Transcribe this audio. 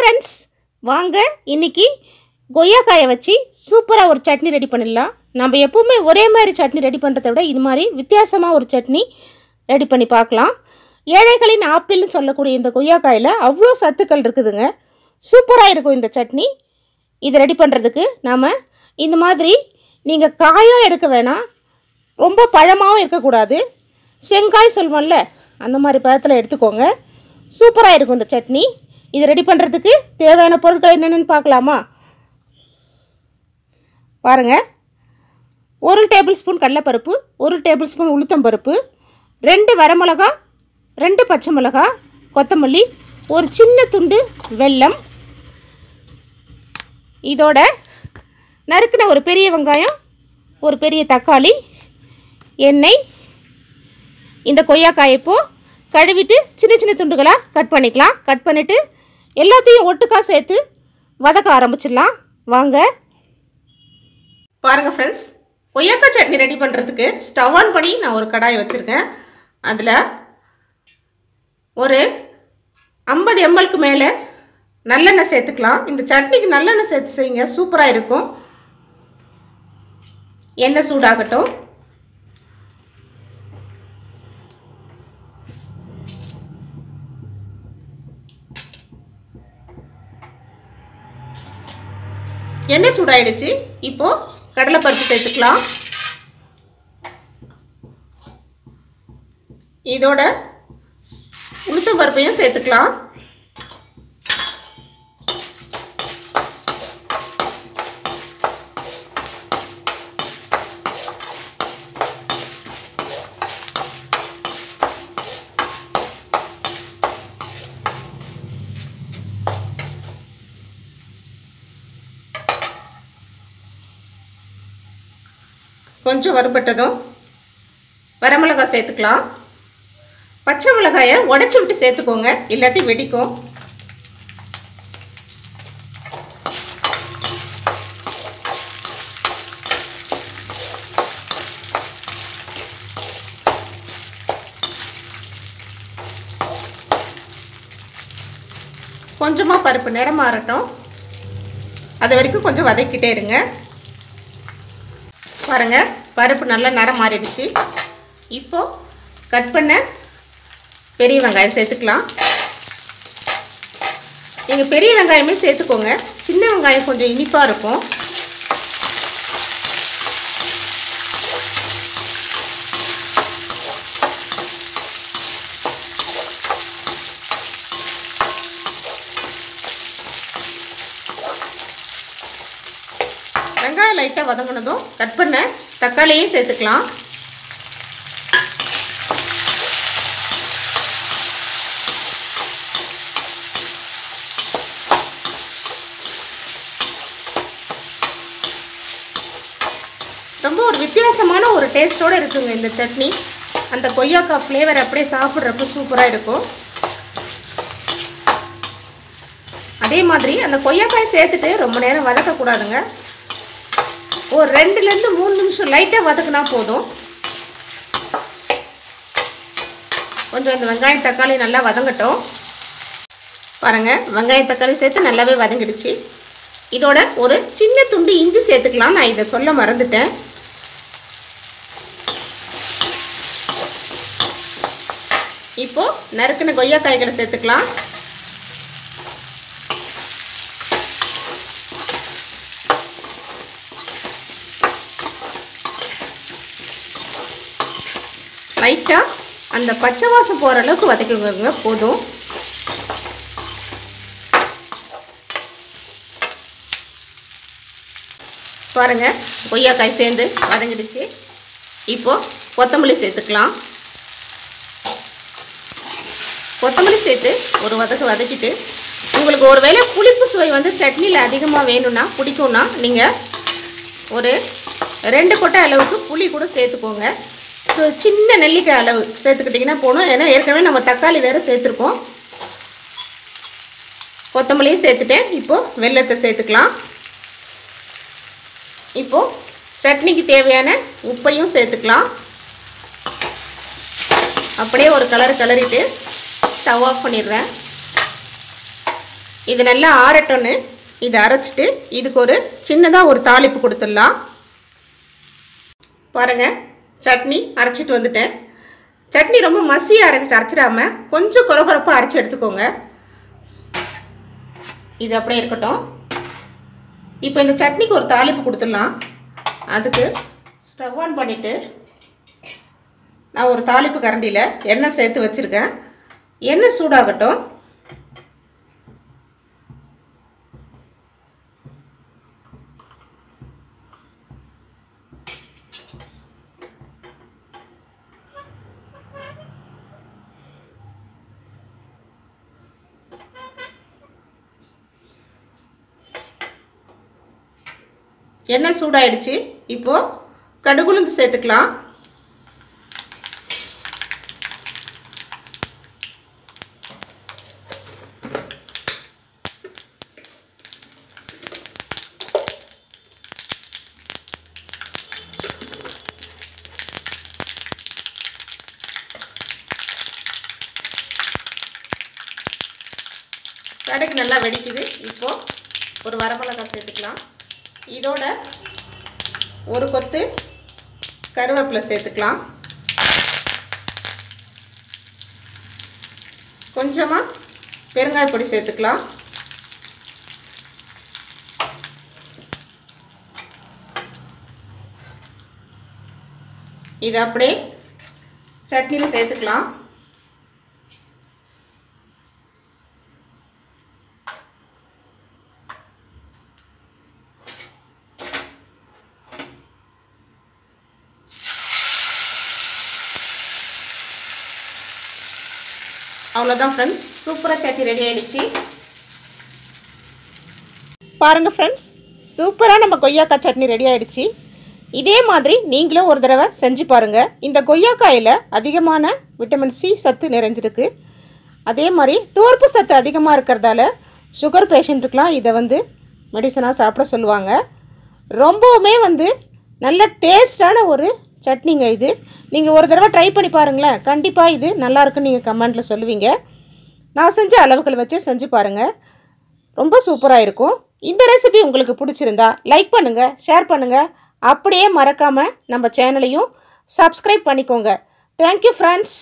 Friends, வாங்க இன்னைக்கு கொய்யாக்காயை வச்சு சூப்பராக ஒரு சட்னி ரெடி பண்ணிடலாம். நம்ம எப்பவுமே ஒரே மாதிரி சட்னி ரெடி பண்ணுறதை விட இது மாதிரி வித்தியாசமாக ஒரு சட்னி ரெடி பண்ணி பார்க்கலாம். ஏழைகளின் ஆப்பிள்னு சொல்லக்கூடிய இந்த கொய்யாக்காயில் அவ்வளோ சத்துக்கள் இருக்குதுங்க. சூப்பராக இருக்கும் இந்த சட்னி. இது ரெடி பண்ணுறதுக்கு நாம் இந்த மாதிரி நீங்கள் காயாக எடுக்க வேணாம், ரொம்ப பழமாகவும் இருக்கக்கூடாது. செங்காய் சொல்வோம்ல, அந்த மாதிரி பழத்தில் எடுத்துக்கோங்க. சூப்பராக இருக்கும் இந்த சட்னி. இது ரெடி பண்ணுறதுக்கு தேவையான பொருட்கள் என்னென்னு பார்க்கலாமா? பாருங்கள், 1 டேபிள் ஸ்பூன் கடலைப்பருப்பு, 1 டேபிள் ஸ்பூன் உளுத்தம்பருப்பு, 2 வரமிளகா, 2 பச்சை மிளகா, கொத்தமல்லி, ஒரு சின்ன துண்டு வெல்லம், இதோட நறுக்கின ஒரு பெரிய வெங்காயம், ஒரு பெரிய தக்காளி, எண்ணெய். இந்த கொய்யாக்காயை இப்போது கழுவிட்டு சின்ன சின்ன துண்டுகளாக கட் பண்ணிக்கலாம். கட் பண்ணிவிட்டு எல்லாத்தையும் ஒட்டுக்காக சேர்த்து வதக்க ஆரம்பிச்சிடலாம். வாங்க. பாருங்கள் ஃப்ரெண்ட்ஸ், கொய்யாக்காய் சட்னி ரெடி பண்ணுறதுக்கு ஸ்டவ் ஆன் பண்ணி நான் ஒரு கடாயை வச்சுருக்கேன். அதில் ஒரு 50 ml மேலே நல்லெண்ணெய் சேர்த்துக்கலாம். இந்த சட்னிக்கு நல்லெண்ணெய் சேர்த்து செய்யுங்க, சூப்பராக இருக்கும். எண்ணெய் சூடாகட்டும். எண்ணெய் சூடாயிடுச்சு. இப்போது கடலைப்பருப்பு சேர்த்துக்கலாம். இதோட உளுத்தம் பருப்பையும் சேர்த்துக்கலாம். கொஞ்சம் வறுபட்டதும் வரமிளகாய் சேர்த்துக்கலாம். பச்சை மிளகாயை உடைச்சி விட்டு சேர்த்துக்கோங்க, இல்லாட்டி வெடிக்கும். கொஞ்சமாக பருப்பு நிறம் மாறட்டும், அது வரைக்கும் கொஞ்சம் வதக்கிட்டே இருங்க. பாருங்கள், பருப்பு நல்லா நிறம் மாறிடுச்சு. இப்போது கட் பண்ண பெரிய வெங்காயம் சேர்த்துக்கலாம். நீங்கள் பெரிய வெங்காயமே சேர்த்துக்கோங்க, சின்ன வெங்காயம் கொஞ்சம் இனிப்பாக இருக்கும். வெங்காயம் லைட்டாக வதங்கினதும் கட் பண்ண தக்காளியும் சேர்த்துக்கலாம். ரொம்ப ஒரு வித்தியாசமான ஒரு டேஸ்ட்டோடு இருக்குங்க இந்த சட்னி. அந்த கொய்யாக்காய் ஃப்ளேவர் அப்படியே சாப்பிட்றப்ப சூப்பராக இருக்கும். அதே மாதிரி அந்த கொய்யாக்காய் சேர்த்துட்டு ரொம்ப நேரம் வதக்கக்கூடாதுங்க. ஒரு 2லேருந்து 3 நிமிஷம் லைட்டாக வதக்குனா போதும். கொஞ்சம் இந்த வெங்காயம் தக்காளி நல்லா வதங்கட்டும். பாருங்கள், வெங்காயம் தக்காளி சேர்த்து நல்லாவே வதங்கிடுச்சு. இதோட ஒரு சின்ன துண்டு இஞ்சி சேர்த்துக்கலாம். நான் இதை சொல்ல மறந்துட்டேன். இப்போது நறுக்கின கொய்யாக்காய்களை சேர்த்துக்கலாம். லைட்டாக அந்த பச்சை வாசம் போகிற அளவுக்கு வதக்கிக்கோங்க, போதும். பாருங்கள், கொய்யாக்காய் சேர்ந்து வதங்கிடுச்சு. இப்போது கொத்தமல்லி சேர்த்துக்கலாம். கொத்தமல்லி சேர்த்து ஒரு வதக்கிட்டு, உங்களுக்கு ஒரு வேளை புளிப்பு சுவை வந்து சட்னியில் அதிகமாக வேணும்னா, பிடிக்கும்னா நீங்கள் ஒரு 2 கொட்டை அளவுக்கு புளி கூட சேர்த்துக்கோங்க. ஸோ சின்ன நெல்லிக்காய் அளவு சேர்த்துக்கிட்டிங்கன்னா போகணும். ஏன்னா ஏற்கனவே நம்ம தக்காளி வேறு சேர்த்துருக்கோம். கொத்தமல்லியும் சேர்த்துட்டேன். இப்போது வெல்லத்தை சேர்த்துக்கலாம். இப்போது சட்னிக்கு தேவையான உப்பையும் சேர்த்துக்கலாம். அப்படியே ஒரு கலரிட்டு ஸ்டவ் ஆஃப் பண்ணிடுறேன். இது நல்லா ஆறட்டும்னு இதை அரைச்சிட்டு இதுக்கு ஒரு சின்னதாக ஒரு தாளிப்பு கொடுத்துடலாம். பாருங்கள், சட்னி அரைச்சிட்டு வந்துட்டேன். சட்னி ரொம்ப மசியாக அரைச்சிடாமல் கொஞ்சம் கொரகொரப்பாக அரைச்சி எடுத்துக்கோங்க. இது அப்படியே இருக்கட்டும். இப்போ இந்த சட்னிக்கு ஒரு தாளிப்பு கொடுத்துடலாம். அதுக்கு ஸ்டவ் ஆன் பண்ணிவிட்டு நான் ஒரு தாளிப்பு கரண்டியில் எண்ணெய் சேர்த்து வச்சுருக்கேன். எண்ணெய் சூடாகட்டும். எண்ணெய் சூடாயிடுச்சு. இப்போது கடுகுளுந்து சேர்த்துக்கலாம். கடுகு நல்லா வெடிக்குது. இப்போது ஒரு வரமிளகாய் சேர்த்துக்கலாம். இதோட ஒரு கொத்து கருவேப்பிலை சேர்த்துக்கலாம். கொஞ்சமாக பெருங்காய பொடி சேர்த்துக்கலாம். இது அப்படியே சட்னியில் சேர்த்துக்கலாம். அவ்வளோதான் ஃப்ரெண்ட்ஸ், சூப்பராக சட்னி ரெடி ஆகிடுச்சு. பாருங்கள் ஃப்ரெண்ட்ஸ், சூப்பராக நம்ம கொய்யாக்காய் சட்னி ரெடி ஆகிடுச்சு. இதே மாதிரி நீங்களும் ஒரு தடவை செஞ்சு பாருங்கள். இந்த கொய்யாக்காயில் அதிகமான விட்டமின் சி சத்து நிறைஞ்சிருக்கு. அதே மாதிரி துவர்ப்பு சத்து அதிகமாக இருக்கிறதால சுகர் பேஷண்ட்டுக்கெலாம் இதை மெடிசனாக சாப்பிட சொல்லுவாங்க. ரொம்பவுமே நல்ல டேஸ்டான ஒரு சட்னிங்க இது. நீங்கள் ஒரு தடவை ட்ரை பண்ணி பாருங்களேன். கண்டிப்பாக இது நல்லாயிருக்குன்னு நீங்கள் கமெண்ட்டில் சொல்லுவீங்க. நான் செஞ்ச அளவுகள் வச்சு செஞ்சு பாருங்கள், ரொம்ப சூப்பராக இருக்கும். இந்த ரெசிபி உங்களுக்கு பிடிச்சிருந்தா லைக் பண்ணுங்கள், ஷேர் பண்ணுங்கள். அப்படியே மறக்காமல் நம்ம சேனலையும் சப்ஸ்கிரைப் பண்ணிக்கோங்க. Thank you friends.